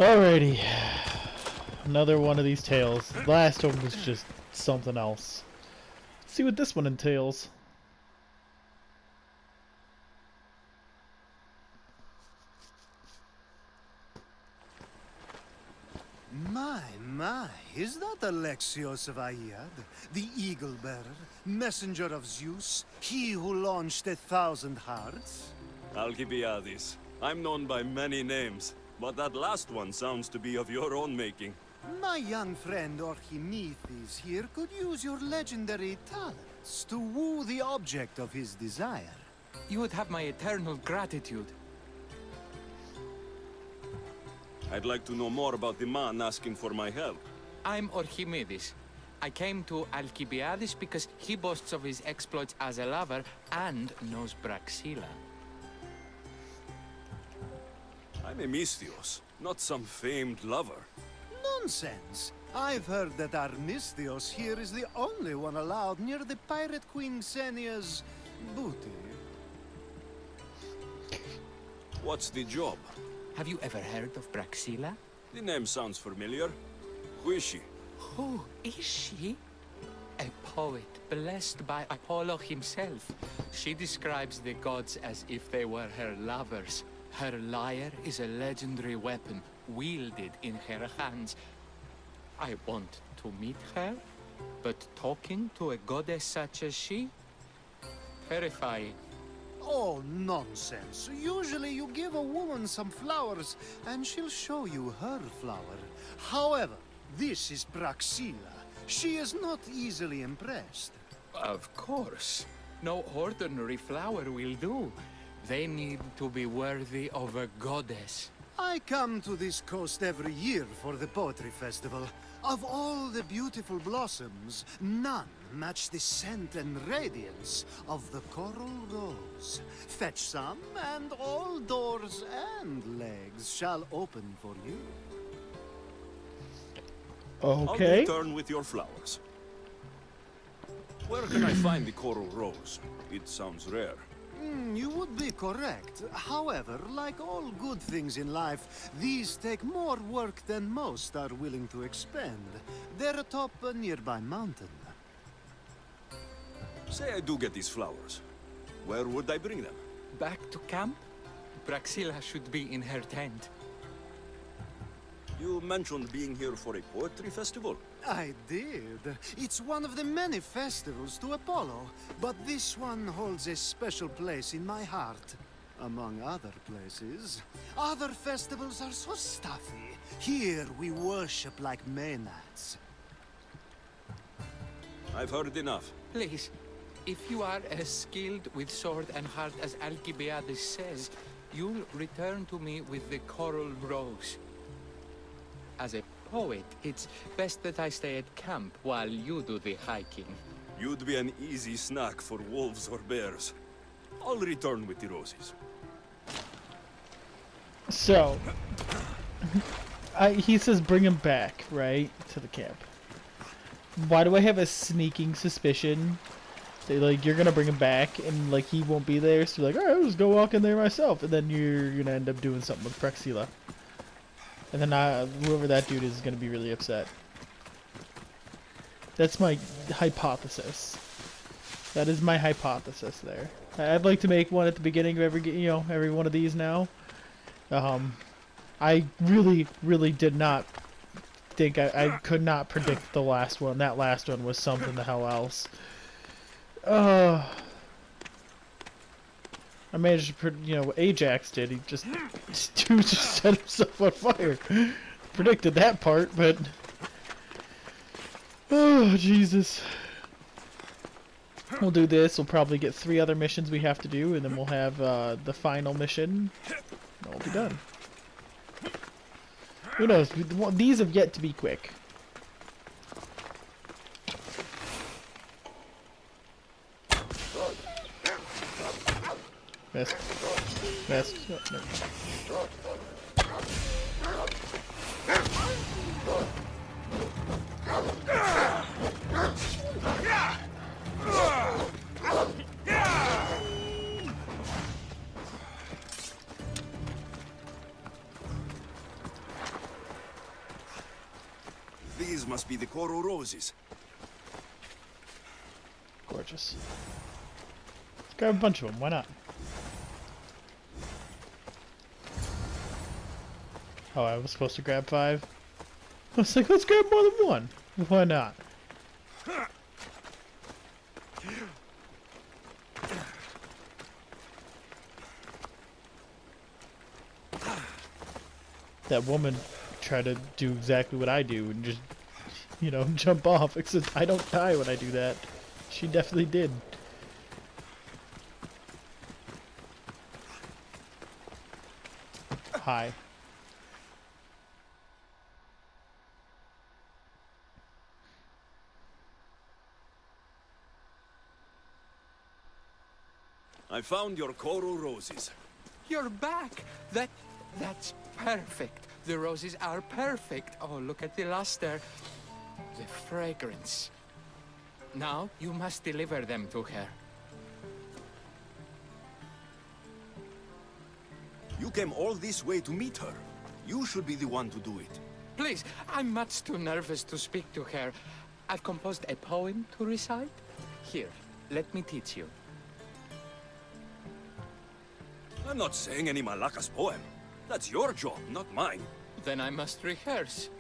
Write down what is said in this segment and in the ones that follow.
Alrighty. Another one of these tales. The last one was just something else. Let's see what this one entails. My, is that Alexios of Aiad, the Eagle Bearer, messenger of Zeus, he who launched 1,000 hearts? Alcibiades. I'm known by many names, but that last one sounds to be of your own making. My young friend Archimedes here could use your legendary talents to woo the object of his desire. You would have my eternal gratitude. I'd like to know more about the man asking for my help. I'm Archimedes. I came to Alcibiades because he boasts of his exploits as a lover and knows Braxilla. I'm a Misthios, not some famed lover. Nonsense! I've heard that Armistios here is the only one allowed near the pirate queen Xenia's booty. What's the job? Have you ever heard of Braxilla? The name sounds familiar. Who is she? Who is she? A poet blessed by Apollo himself. She describes the gods as if they were her lovers. Her lyre is a legendary weapon, wielded in her hands. I want to meet her, but talking to a goddess such as she? Terrifying. Oh, nonsense. Usually you give a woman some flowers, and she'll show you her flower. However, this is Braxilla. She is not easily impressed. Of course. No ordinary flower will do. They need to be worthy of a goddess. I come to this coast every year for the Poetry Festival. Of all the beautiful blossoms, none match the scent and radiance of the coral rose. Fetch some, and all doors and legs shall open for you. Okay. I'll return with your flowers. Where can I find the coral rose? It sounds rare. You would be correct. However, like all good things in life, these take more work than most are willing to expend. They're atop a nearby mountain. Say I do get these flowers. Where would I bring them? Back to camp? Braxilla should be in her tent. You mentioned being here for a poetry festival. I did. It's one of the many festivals to Apollo, but this one holds a special place in my heart. Among other places. Other festivals are so stuffy. Here we worship like Maenads. I've heard enough. Please, if you are as skilled with sword and heart as Alcibiades says, you'll return to me with the coral rose. As a poet, it's best that I stay at camp while you do the hiking. You'd be an easy snack for wolves or bears. I'll return with the roses. So, he says bring him back, right, to the camp. Why do I have a sneaking suspicion that, like, you're gonna bring him back and, like, he won't be there, so you're like, alright, I'll just go walk in there myself, and then you're gonna end up doing something with Praxila. And then whoever that dude is going to be really upset. That's my hypothesis. That is my hypothesis there. I'd like to make one at the beginning of every one of these now. I really did not think I could not predict the last one. That last one was something the hell else. I managed to, what Ajax did. He just set himself on fire. Predicted that part, but oh Jesus. We'll do this. We'll probably get 3 other missions we have to do, and then we'll have the final mission. And we'll be done. Who knows? These have yet to be quick. Missed. Missed. Oh, no. These must be the coral roses. Gorgeous. Let's grab a bunch of them. Why not? Oh, I was supposed to grab 5. I was like, let's grab more than one. Why not? That woman tried to do exactly what I do and just, you know, jump off. Except I don't die when I do that. She definitely did. Hi. I found your coral roses. You're back! That's perfect. The roses are perfect. Oh, look at the luster. The fragrance. Now, you must deliver them to her. You came all this way to meet her. You should be the one to do it. Please, I'm much too nervous to speak to her. I've composed a poem to recite. Here, let me teach you. I'm not saying any Malakas poem. That's your job, not mine. Then I must rehearse.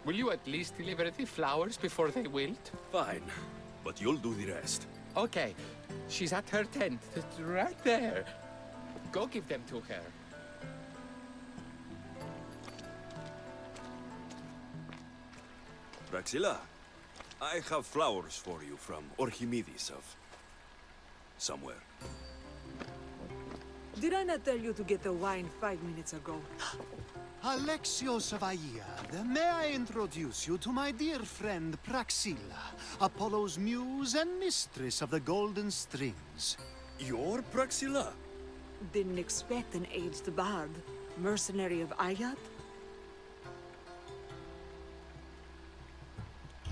Will you at least deliver the flowers before they wilt? Fine, but you'll do the rest. Okay, she's at her tent. It's right there. Go give them to her. Praxilla, I have flowers for you from Orchimedes of somewhere. Did I not tell you to get the wine 5 minutes ago? Alexios of Aiad, may I introduce you to my dear friend Praxilla, Apollo's muse and mistress of the golden strings. You're Praxilla? Didn't expect an aged bard. Mercenary of Ayat?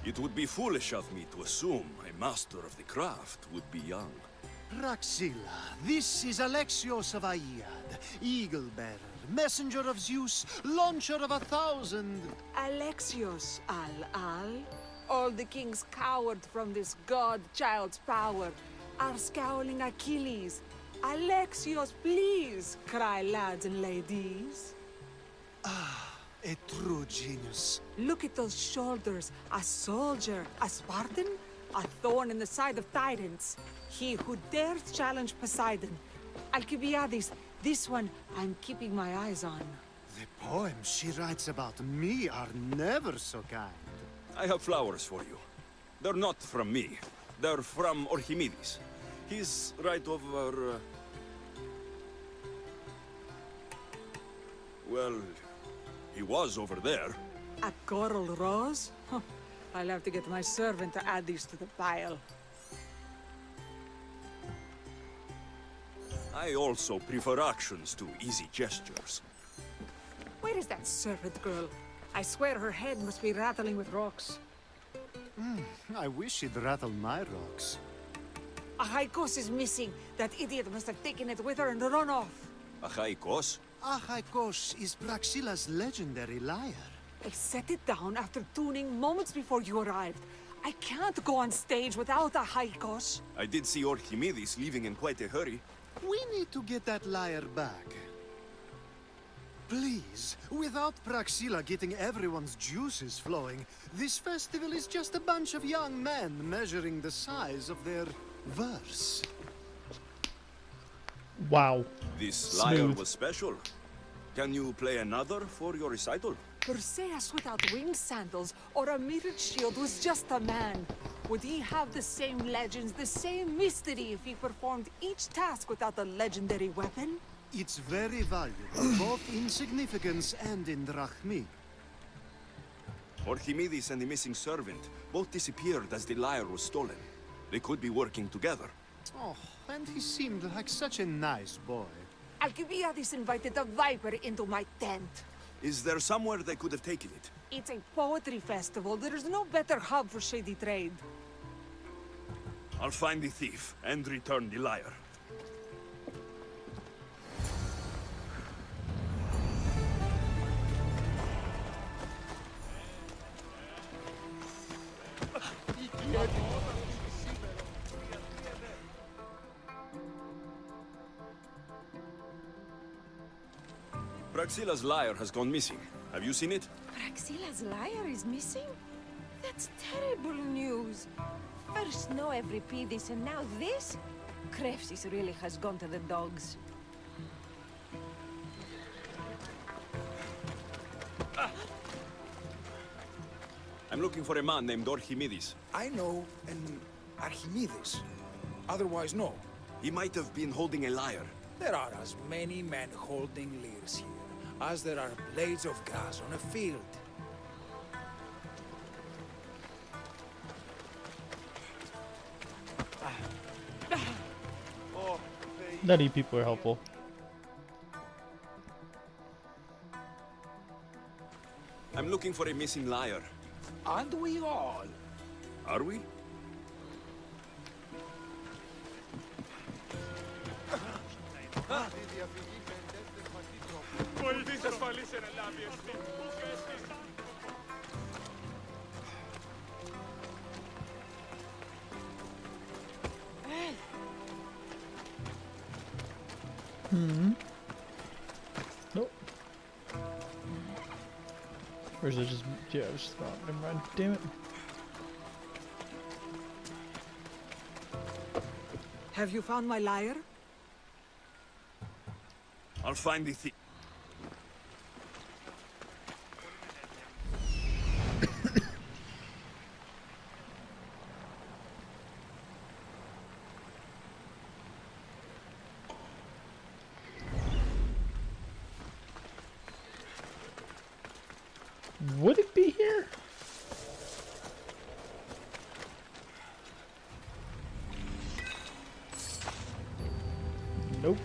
It would be foolish of me to assume a master of the craft would be young. Praxilla, this is Alexios of Aiad, eagle-bearer, messenger of Zeus, launcher of 1,000... Alexios, Al-Al. All the kings cowered from this god-child's power. Our scowling Achilles. Alexios, please, cry lads and ladies. A true genius. Look at those shoulders. A soldier, a Spartan, a thorn in the side of tyrants. He who dares challenge Poseidon. Alcibiades, this one I'm keeping my eyes on. The poems she writes about me are never so kind. I have flowers for you. They're not from me. They're from Orchimedes. He's right over... Well, he was over there. A coral rose? Huh. I'll have to get my servant to add these to the pile. I also prefer actions to easy gestures. Where is that servant girl? I swear her head must be rattling with rocks. I wish she'd rattle my rocks. A Haikos is missing. That idiot must have taken it with her and run off. Achaikos? Achaikos is Praxilla's legendary lyre. I set it down after tuning moments before you arrived. I can't go on stage without a Haikos. I did see Orchimedes leaving in quite a hurry. We need to get that lyre back. Please, without Praxilla getting everyone's juices flowing, this festival is just a bunch of young men measuring the size of their verse. Wow. This lyre Smooth. was special. Can you play another for your recital? Perseus without winged sandals or a mirrored shield was just a man. Would he have the same legends, the same mystery if he performed each task without a legendary weapon? It's very valuable, both in significance and in drachmi. Orchimedes and the missing servant both disappeared as the lyre was stolen. They could be working together. Oh, and he seemed like such a nice boy. Alcibiades invited a viper into my tent. Is there somewhere they could have taken it? It's a poetry festival. There's no better hub for shady trade. I'll find the thief and return the lyre. Praxila's lyre has gone missing. Have you seen it? Praxila's lyre is missing? That's terrible news. First no Evripidis and now this? Krefsis really has gone to the dogs. I'm looking for a man named Archimedes. I know an Archimedes. Otherwise, no. He might have been holding a lyre. There are as many men holding lyres here as there are blades of grass on a field. None of you people are helpful. I'm looking for a missing lyre. Aren't we all? Are we? Nope. Or is it just... Yeah, it's just... Oh, never mind. Damn it. Have you found my lyre? I'll find the thief. Would it be here? Nope.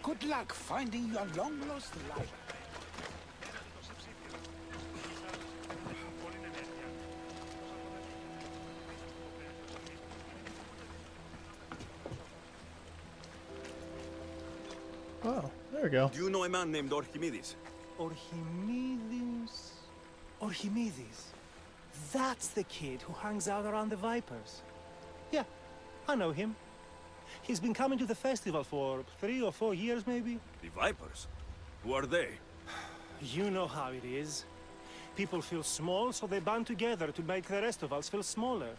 Good luck finding your long-lost lyre. Oh, there we go. Do you know a man named Archimedes? Archimedes? Archimedes? That's the kid who hangs out around the Vipers. Yeah, I know him. He's been coming to the festival for 3 or 4 years, maybe. The Vipers? Who are they? You know how it is. People feel small, so they band together to make the rest of us feel smaller.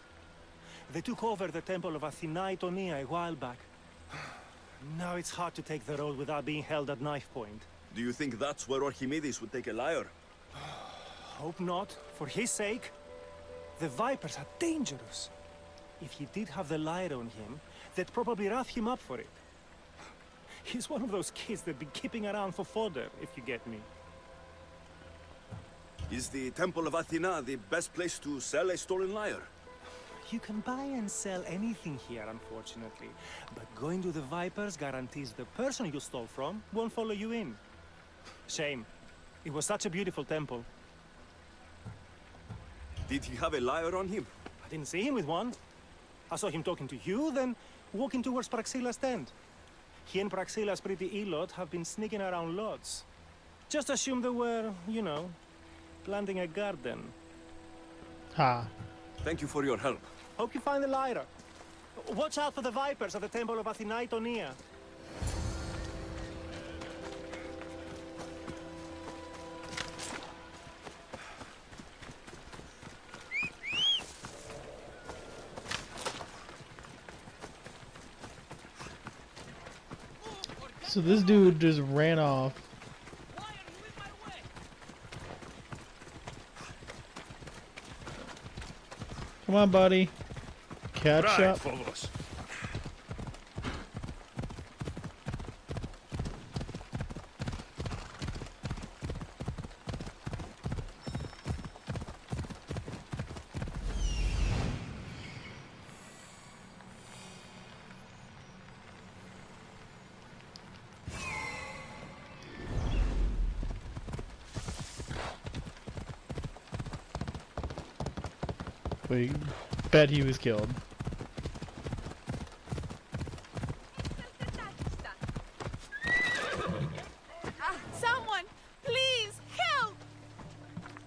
They took over the temple of Athena Itonia a while back. Now it's hard to take the road without being held at knife point. Do you think that's where Archimedes would take a lyre? Hope not, for his sake. The Vipers are dangerous. If he did have the lyre on him, they'd probably rough him up for it. He's one of those kids that'd be keeping around for fodder, if you get me. Is the Temple of Athena the best place to sell a stolen lyre? You can buy and sell anything here, unfortunately. But going to the Vipers guarantees the person you stole from won't follow you in. Shame. It was such a beautiful temple. Did he have a lyre on him? I didn't see him with one. I saw him talking to you, then walking towards Praxila's tent. He and Praxila's pretty Elot have been sneaking around lots. Just assume they were, you know, planting a garden. Ha. Thank you for your help. Hope you find the lyre. Watch out for the Vipers at the temple of Athena Itonia. So this dude just ran off. Come on, buddy. Catch up. Phobos. We bet he was killed. Someone, please, help!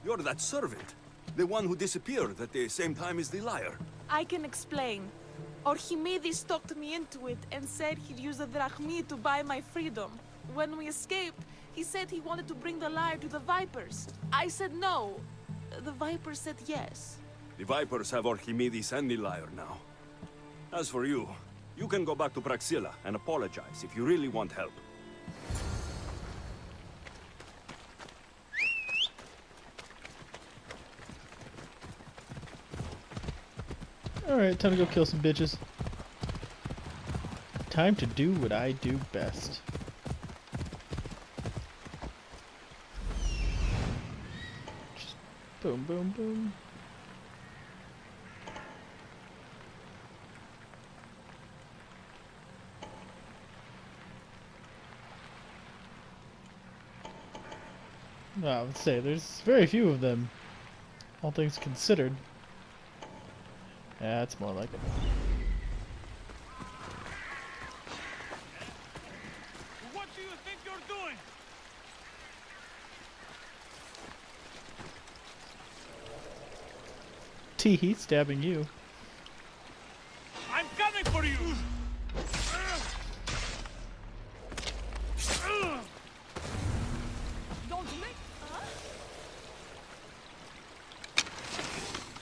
You're that servant. The one who disappeared at the same time as the lyre. I can explain. Archimedes talked me into it and said he'd use the drachmi to buy my freedom. When we escaped, he said he wanted to bring the lyre to the Vipers. I said no. The Vipers said yes. The Vipers have Archimedes and the lyre now. As for you, you can go back to Praxilla and apologize if you really want help. Alright, time to go kill some bitches. Time to do what I do best. Just boom, boom, boom. Well, let's say there's very few of them, all things considered. Yeah, that's more like it. What do you think you're doing? Tee-hee, stabbing you. I'm coming for you! Don't make... Huh?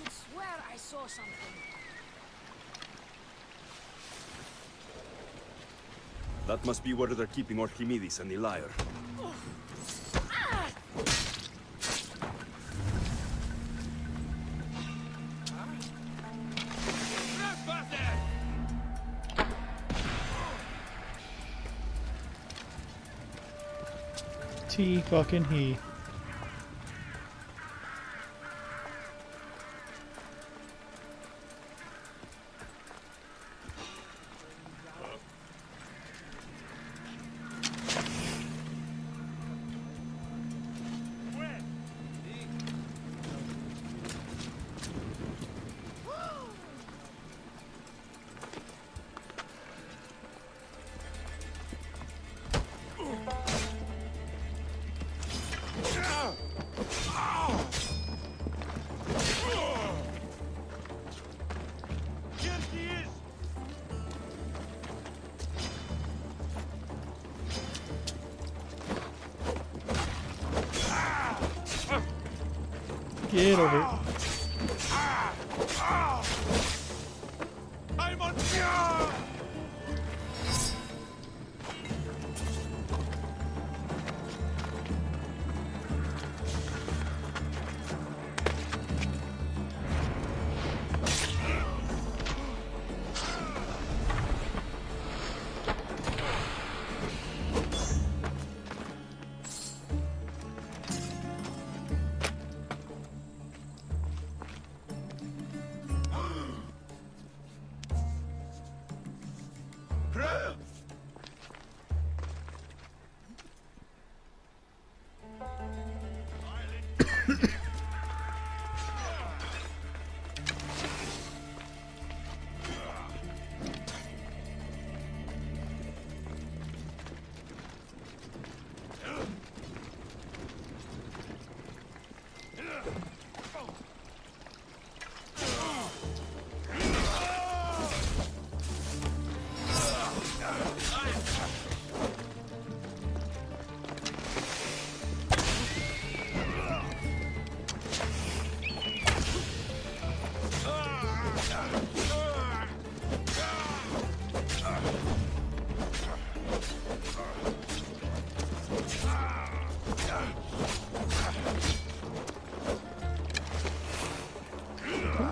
I swear I saw something. That must be where they're keeping Archimedes and the lyre. T-fucking-he. Get over it. I'm on...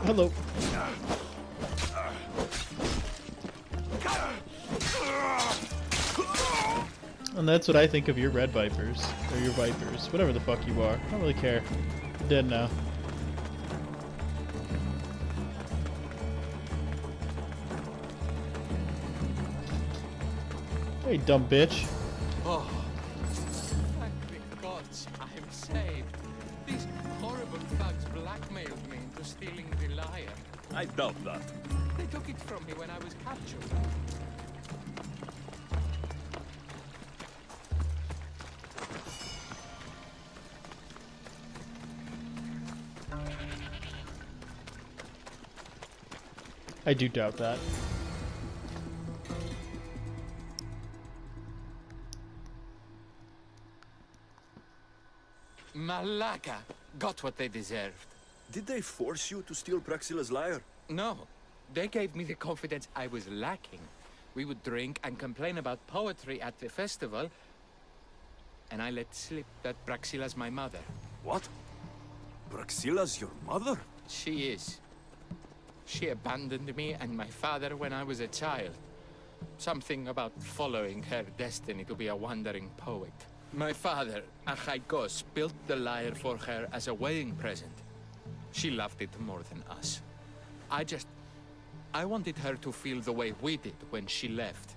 Hello. And that's what I think of your red vipers. Or your vipers. Whatever the fuck you are. I don't really care. You're dead now. Hey, dumb bitch. Oh, thank the gods, I'm saved. These horrible thugs blackmailed me into stealing the lyre. I doubt that. They took it from me when I was captured. I do doubt that. Malaka got what they deserved. Did they force you to steal Praxila's lyre? No, they gave me the confidence I was lacking. We would drink and complain about poetry at the festival, and I let slip that Praxila's my mother. What? Praxila's your mother? She is. She abandoned me and my father when I was a child. Something about following her destiny to be a wandering poet. My father, Achaikos, built the lyre for her as a wedding present. She loved it more than us. I wanted her to feel the way we did when she left.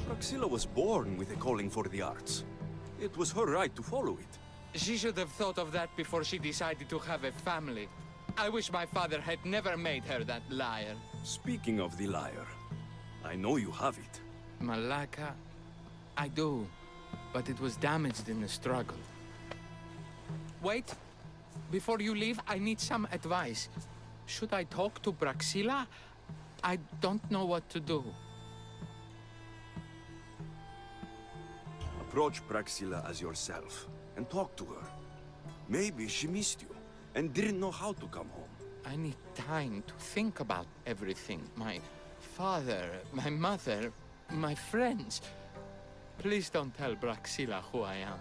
Praxila was born with a calling for the arts. It was her right to follow it. She should have thought of that before she decided to have a family. I wish my father had never made her that lyre. Speaking of the lyre, I know you have it. Malaka, I do, but it was damaged in the struggle. Wait, before you leave, I need some advice. Should I talk to Praxila? I don't know what to do. Approach Praxila as yourself and talk to her. Maybe she missed you and didn't know how to come home. I need time to think about everything. My father, my mother, my friends. Please don't tell Praxila who I am.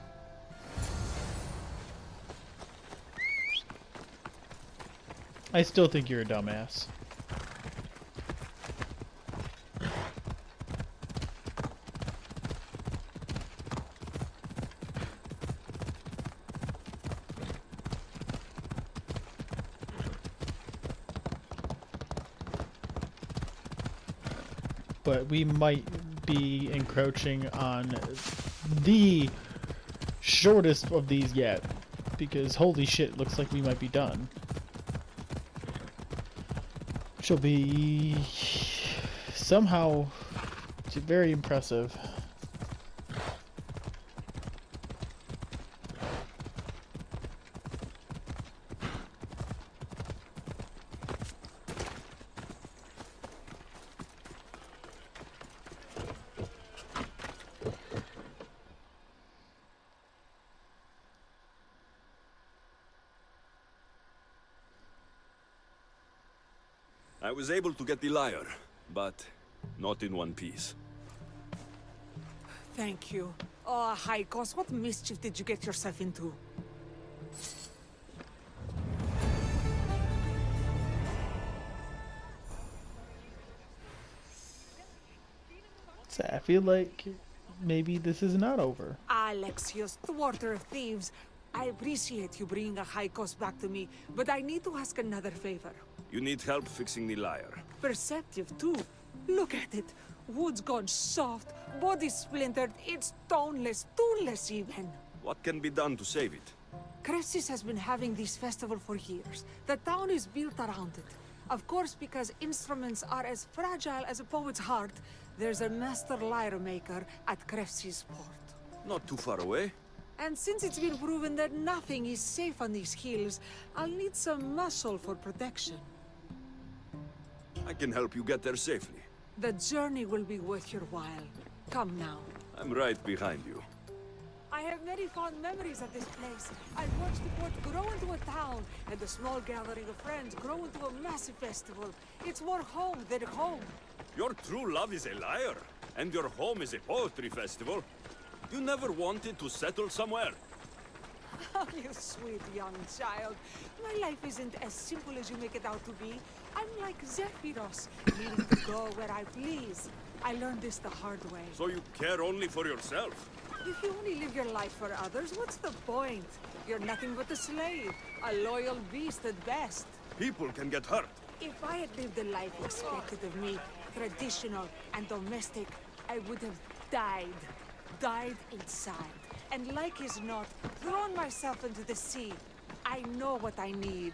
I still think you're a dumbass. But we might be encroaching on the shortest of these yet, because holy shit, looks like we might be done. Which will be somehow very impressive. I was able to get the lyre, but not in one piece. Thank you. Oh, Haikos, what mischief did you get yourself into? So I feel like maybe this is not over. Alexios, thwarter of thieves. I appreciate you bringing a Haikos back to me, but I need to ask another favor. You need help fixing the lyre. Perceptive, too. Look at it. Wood's gone soft, body splintered, it's toneless, tooless even. What can be done to save it? Cressis has been having this festival for years. The town is built around it. Of course, because instruments are as fragile as a poet's heart, there's a master lyre maker at Cressis port. Not too far away. And since it's been proven that nothing is safe on these hills, I'll need some muscle for protection. I can help you get there safely. The journey will be worth your while. Come now. I'm right behind you. I have many fond memories of this place. I've watched the port grow into a town, and the small gathering of friends grow into a massive festival. It's more home than home. Your true love is a lyre, and your home is a poetry festival. You never wanted to settle somewhere. Oh, you sweet young child. My life isn't as simple as you make it out to be. I'm like Zephyros, needing to go where I please. I learned this the hard way. So you care only for yourself? If you only live your life for others, what's the point? You're nothing but a slave, a loyal beast at best. People can get hurt. If I had lived the life expected of me, traditional and domestic, I would have died. Died inside. And like as not, thrown myself into the sea. I know what I need.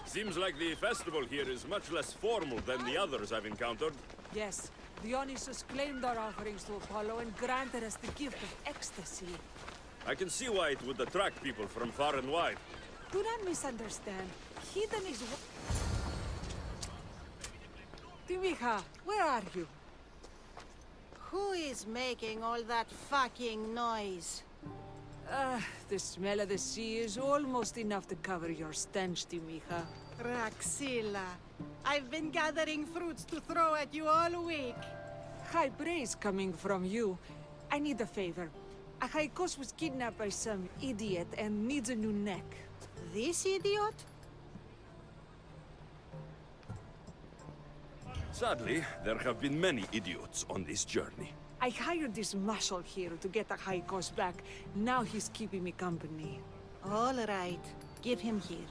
Seems like the festival here is much less formal than the others I've encountered. Yes, Dionysus claimed our offerings to Apollo and granted us the gift of ecstasy. I can see why it would attract people from far and wide. Do not misunderstand. Hidden is... Timiha, where are you? Who is making all that fucking noise? The smell of the sea is almost enough to cover your stench, Timiha. Raxilla, I've been gathering fruits to throw at you all week. High praise coming from you. I need a favor. A Haikos was kidnapped by some idiot and needs a new neck. This idiot? Sadly, there have been many idiots on this journey. I hired this muscle here to get a Haikos back. Now he's keeping me company. All right, give him here.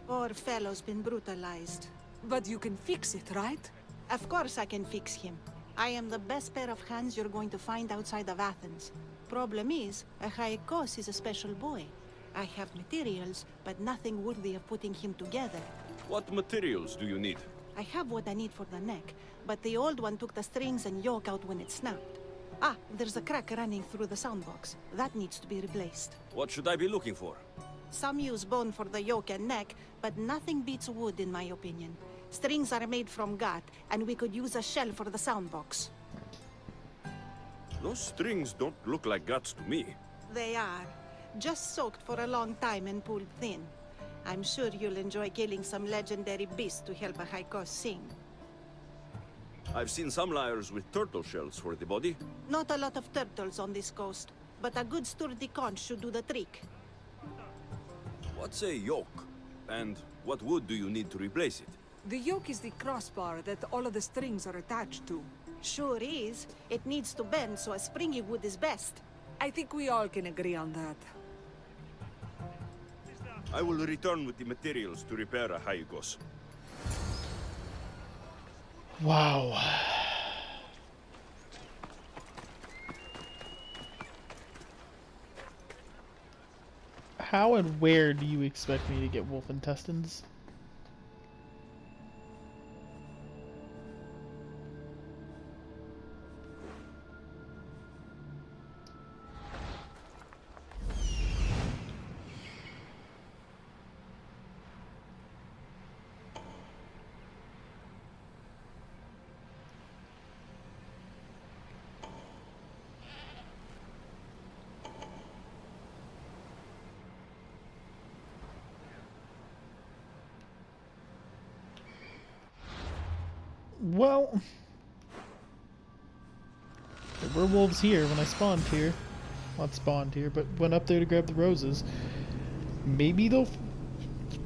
Poor fellow's been brutalized. But you can fix it, right? Of course I can fix him. I am the best pair of hands you're going to find outside of Athens. Problem is, a Haikos is a special boy. I have materials, but nothing worthy of putting him together. What materials do you need? I have what I need for the neck, but the old one took the strings and yoke out when it snapped. Ah, there's a crack running through the soundbox. That needs to be replaced. What should I be looking for? Some use bone for the yoke and neck, but nothing beats wood in my opinion. Strings are made from gut, and we could use a shell for the soundbox. Those strings don't look like guts to me. They are. Just soaked for a long time and pulled thin. I'm sure you'll enjoy killing some legendary beast to help a Haikos sing. I've seen some lyres with turtle shells for the body. Not a lot of turtles on this coast, but a good sturdy conch should do the trick. What's a yoke? And what wood do you need to replace it? The yoke is the crossbar that all of the strings are attached to. Sure is. It needs to bend, so a springy wood is best. I think we all can agree on that. I will return with the materials to repair a Haikos. Wow. How and where do you expect me to get wolf intestines? Well, there were wolves here when I spawned here. Not spawned here, but went up there to grab the roses. Maybe they'll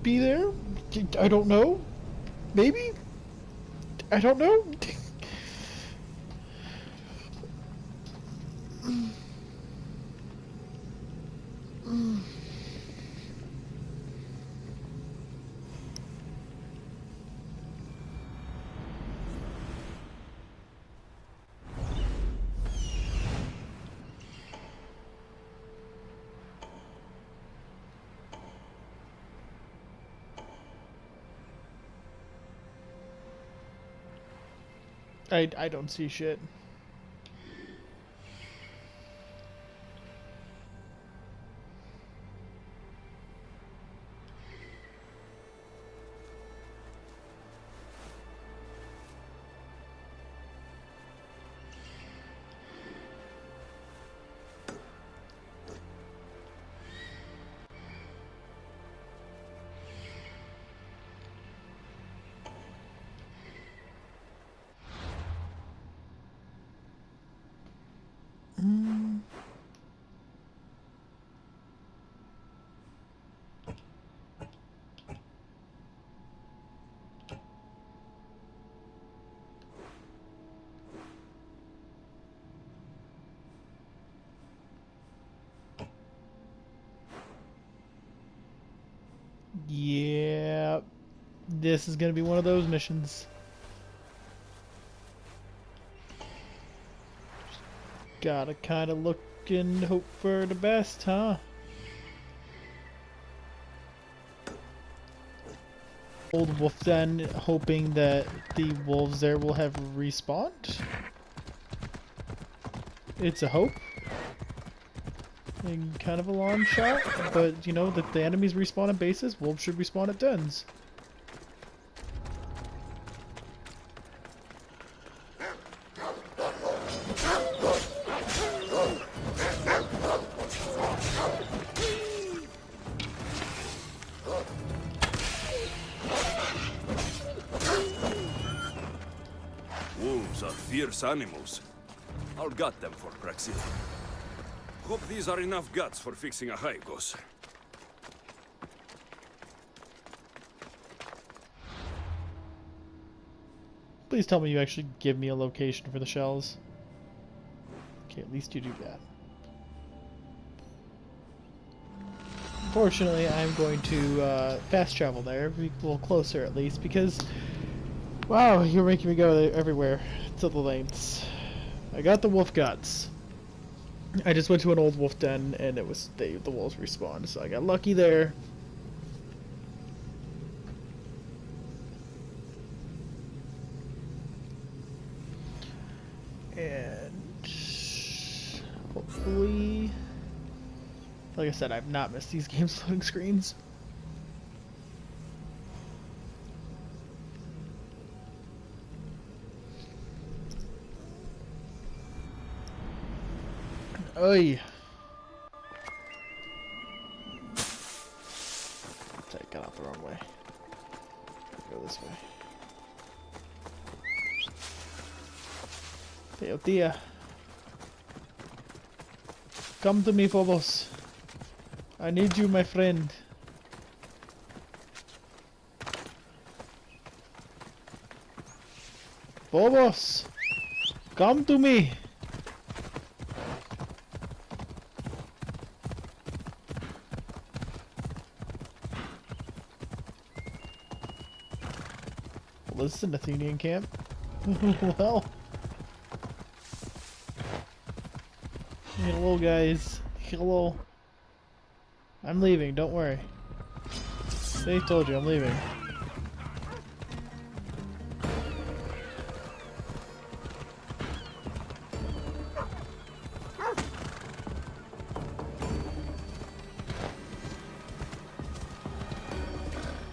be there? I don't know. Maybe? I don't know. I don't see shit. Yeah, this is gonna be one of those missions. Gotta kinda look and hope for the best, huh? Old wolf den, hoping that the wolves there will have respawned. It's a hope. And kind of a long shot, but you know that the enemies respawn at bases, wolves should respawn at dens. are fierce animals. I'll gut them for Praxila. Hope these are enough guts for fixing a Haikos. Please tell me you actually give me a location for the shells. Okay, at least you do that. Unfortunately, I'm going to fast travel there, be a little closer at least, because wow, you're making me go everywhere to the lengths. I got the wolf guts. I just went to an old wolf den and it was the wolves respawned, so I got lucky there. And hopefully, like I said, I've not missed these games loading screens. Oy. I got out the wrong way. Go this way. Teo tia. Come to me, Phobos. I need you, my friend. Phobos! Come to me! Well, this is an Athenian camp. Well. Hello, guys. Hello. I'm leaving, don't worry. They told you I'm leaving.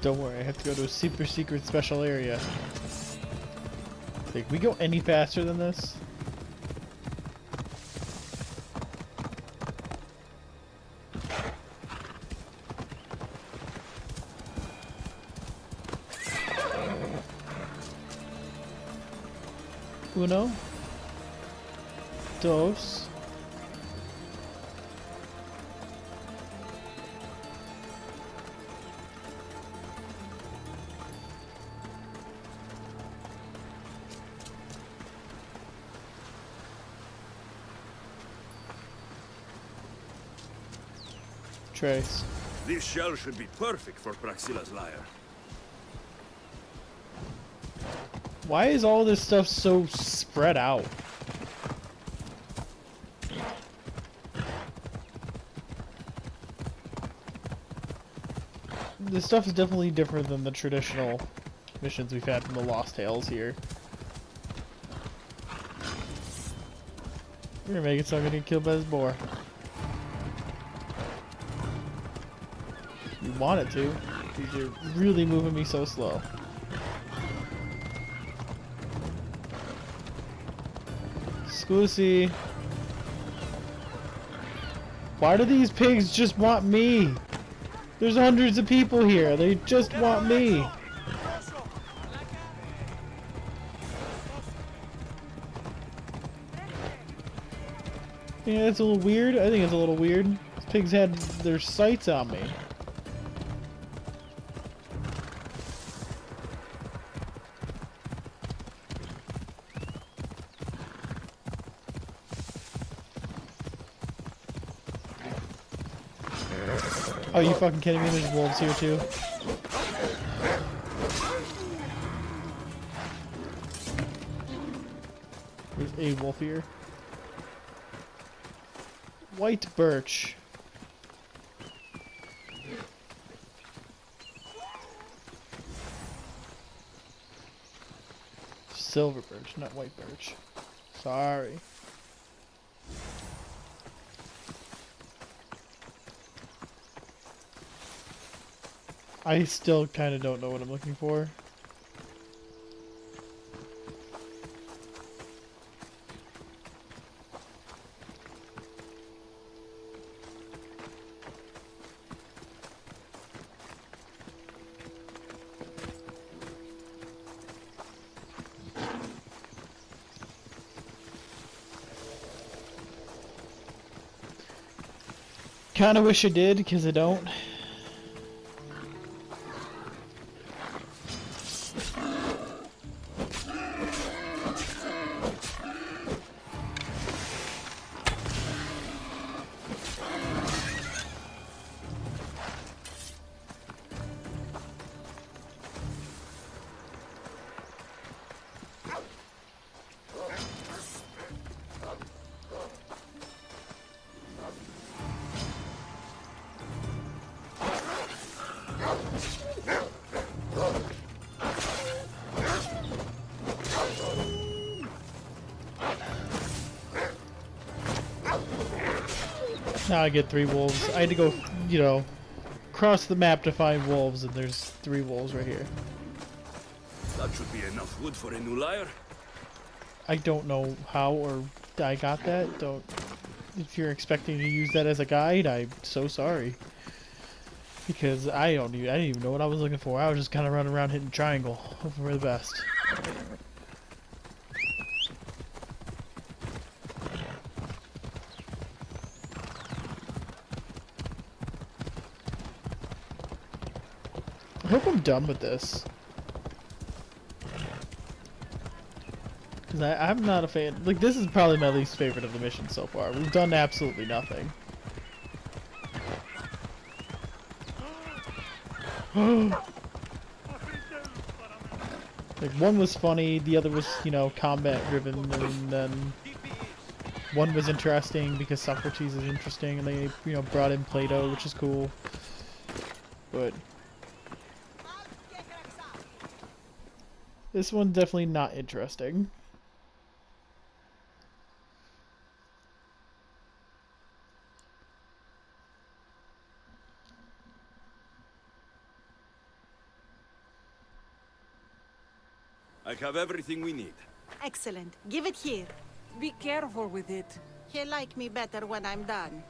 Don't worry, I have to go to a super secret special area. Like, we go any faster than this? Uno. Dos. Trace. This shell should be perfect for Praxila's lyre. Why is all this stuff so spread out? This stuff is definitely different than the traditional missions we've had from the Lost Tales here. We're gonna make it so I'm gonna get killed by this boar. You want it to, because you're really moving me so slow. Scusi. Why do these pigs just want me? There's hundreds of people here. They just want me. Yeah, it's a little weird. I think it's a little weird. These pigs had their sights on me. Oh, you fucking kidding me? There's wolves here too. There's a wolf here. White birch. Silver birch, not white birch. Sorry. I still kind of don't know what I'm looking for. kind of wish I did, because I don't. Now I get 3 wolves. I had to go, you know, cross the map to find wolves, and there's 3 wolves right here. That should be enough wood for a new lyre. I don't know how or I got that. Don't. If you're expecting to use that as a guide, I'm so sorry. Because I didn't even know what I was looking for. I was just kind of running around hitting triangle, hoping for the best. I hope I'm done with this. Because I'm not a fan. Like, this is probably my least favorite of the missions so far. We've done absolutely nothing. Like, one was funny, the other was, you know, combat driven, and then one was interesting because Socrates is interesting, and they, you know, brought in Plato, which is cool. But this one's definitely not interesting. I have everything we need. Excellent. Give it here. Be careful with it. He'll like me better when I'm done.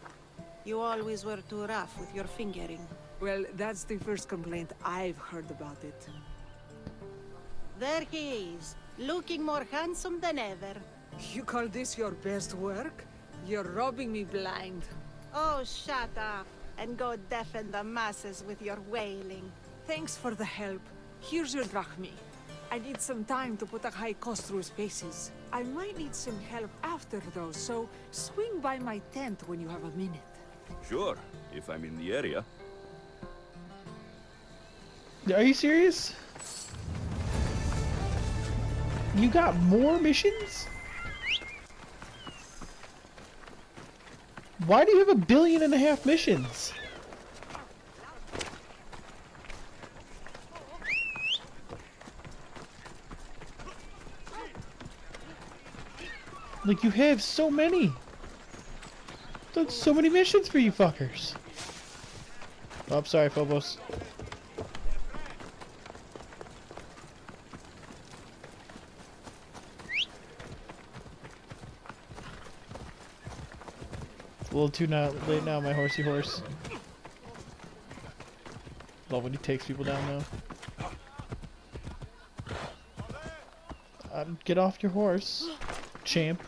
You always were too rough with your fingering. Well, that's the first complaint I've heard about it. There he is, looking more handsome than ever. You call this your best work? You're robbing me blind. Oh, shut up, and go deafen the masses with your wailing. Thanks for the help. Here's your drachmi. I need some time to put a high cost through spaces. I might need some help after though, so swing by my tent when you have a minute. Sure, if I'm in the area. Are you serious? You got more missions? Why do you have 1.5 billion missions? Like, you have so many. Done so many missions for you fuckers. Oh, I'm sorry, Phobos. It's a little too late now, my horsey horse. Love when he takes people down now. Get off your horse, champ.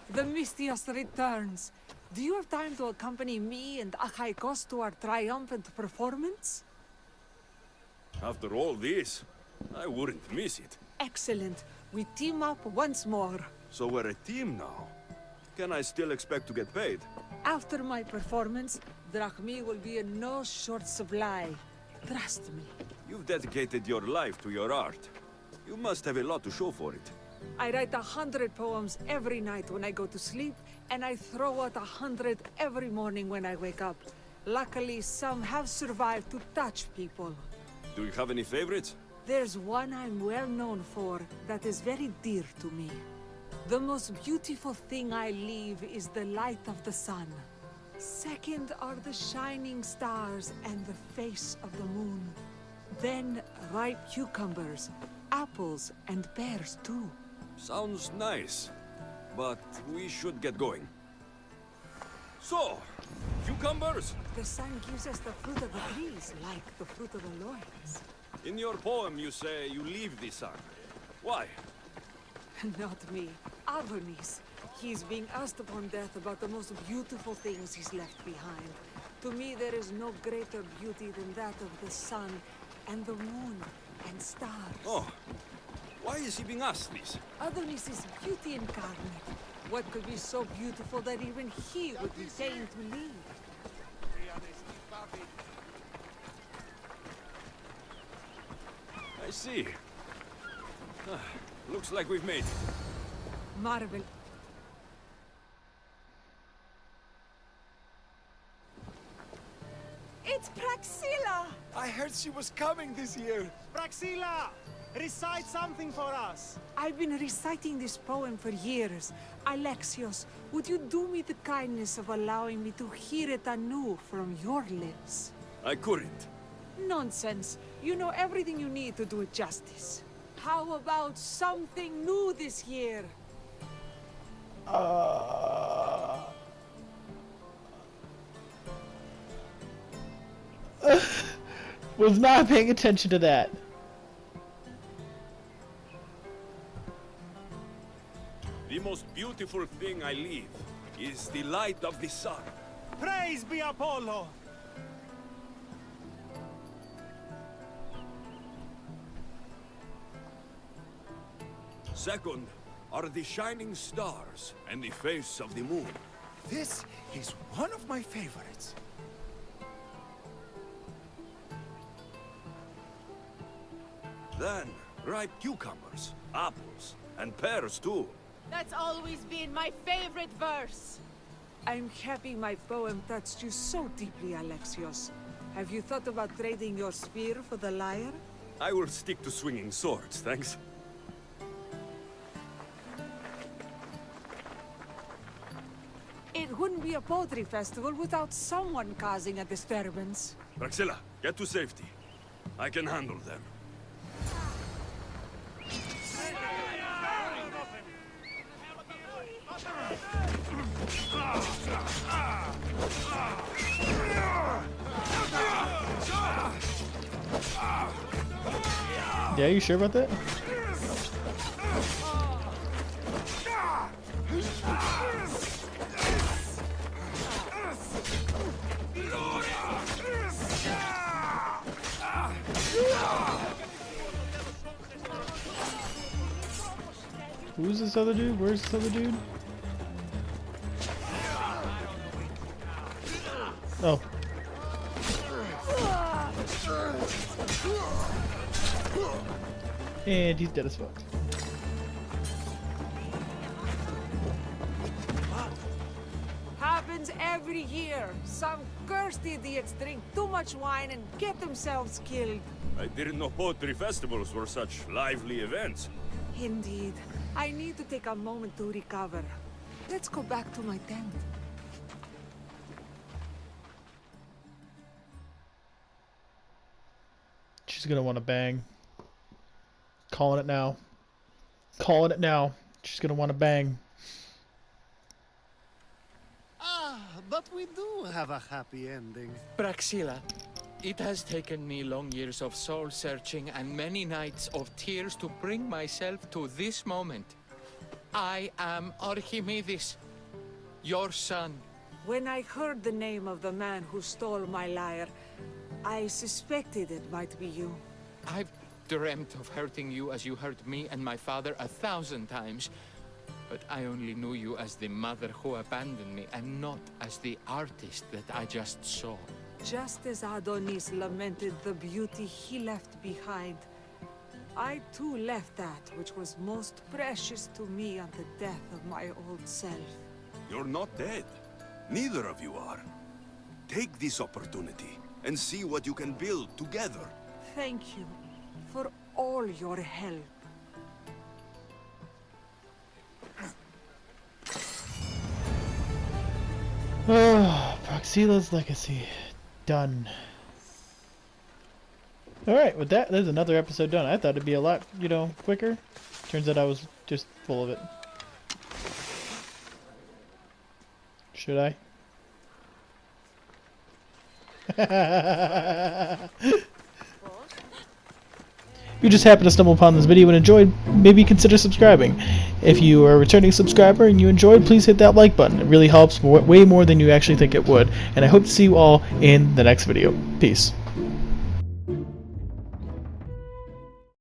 The Mistios returns. Do you have time to accompany me and Achaikos to our triumphant performance? After all this, I wouldn't miss it. Excellent. We team up once more. So we're a team now. Can I still expect to get paid? After my performance, drachmi will be in no short supply. Trust me. You've dedicated your life to your art. You must have a lot to show for it. I write 100 poems every night when I go to sleep, and I throw out 100 every morning when I wake up. Luckily, some have survived to touch people. Do you have any favorites? There's one I'm well known for that is very dear to me. The most beautiful thing I leave is the light of the sun. Second are the shining stars and the face of the moon. Then ripe cucumbers, apples, and pears too. Sounds nice, but we should get going. So, cucumbers? The sun gives us the fruit of the trees, like the fruit of the loins. In your poem you say you leave the sun. Why? Not me. Adonis. He's being asked upon death about the most beautiful things he's left behind. To me, there is no greater beauty than that of the sun and the moon and stars. Oh, why is he being asked this? Adonis is beauty incarnate. What could be so beautiful that even he would be fain to leave? I see. Looks like we've made it. Marvel. It's Praxilla! I heard she was coming this year. Praxilla! Recite something for us! I've been reciting this poem for years. Alexios, would you do me the kindness of allowing me to hear it anew from your lips? I couldn't. Nonsense. You know everything you need to do it justice. How about something new this year? Was not paying attention to that. The most beautiful thing I leave is the light of the sun. Praise be Apollo! Second are the shining stars and the face of the moon. This is one of my favorites. Then, ripe cucumbers, apples, and pears too. That's always been my favorite verse. I'm happy my poem touched you so deeply, Alexios. Have you thought about trading your spear for the lyre? I will stick to swinging swords, thanks. It wouldn't be a poetry festival without someone causing a disturbance. Praxilla, get to safety. I can handle them. Yeah, you sure about that? Who's this other dude? Where's this other dude? Oh. And he's dead as fuck. Happens every year. Some cursed idiots drink too much wine and get themselves killed. I didn't know poetry festivals were such lively events. Indeed. I need to take a moment to recover. Let's go back to my tent. She's gonna want to bang. Calling it now. Calling it now. She's gonna want to bang. Ah, but we do have a happy ending. Praxilla, it has taken me long years of soul-searching and many nights of tears to bring myself to this moment. I am Archimedes, your son. When I heard the name of the man who stole my lyre, I suspected it might be you. I've dreamt of hurting you as you hurt me and my father 1,000 times. But I only knew you as the mother who abandoned me and not as the artist that I just saw. Just as Adonis lamented the beauty he left behind, I too left that which was most precious to me on the death of my old self. You're not dead. Neither of you are. Take this opportunity and see what you can build together. Thank you for all your help. Oh, Praxilla's legacy. Done. Alright, with that, there's another episode done. I thought it'd be a lot, you know, quicker. Turns out I was just full of it. Should I? you just happened to stumble upon this video and enjoyed, maybe consider subscribing. If you are a returning subscriber and you enjoyed, please hit that like button. It really helps way more than you actually think it would. And I hope to see you all in the next video. Peace.